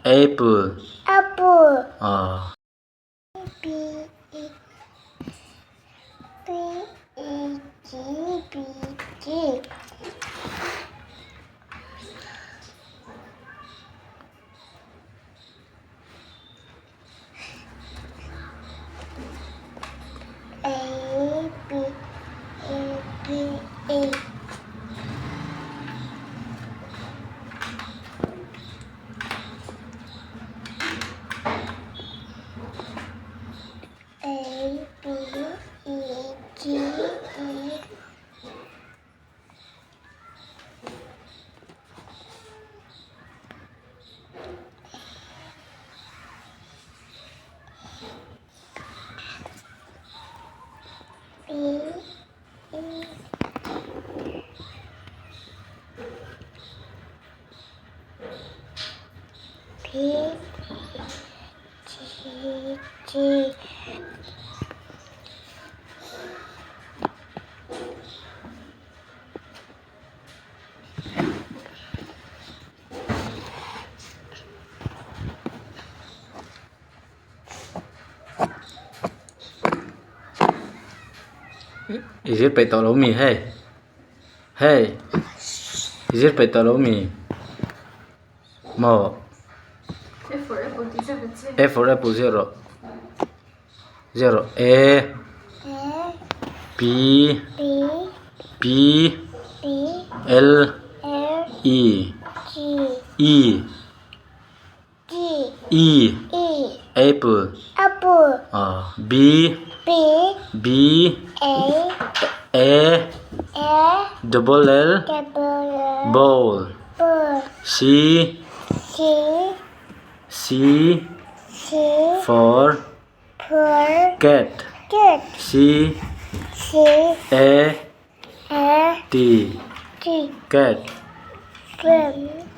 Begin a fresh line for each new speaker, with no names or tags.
apple.
apple. B E B E G B G. A B A B A. A B E G E. B E P G G.
Is it Bartolome? Hey. Hey. Is it Bartolome? More.
F for apple, teacher, that's it.
F for apple, 0. 0. A.
A
B.
B
B.
B
L.
L
E.
G
E.
G
E.
E.
Apple.
Apple.
B.
B
B.
A
A.
A
Double L.
double
Bowl.
B
C.
C
C.
C
For
for
cat.
cat.
C.
C
A.
A
T.
T
Cat.
Bird.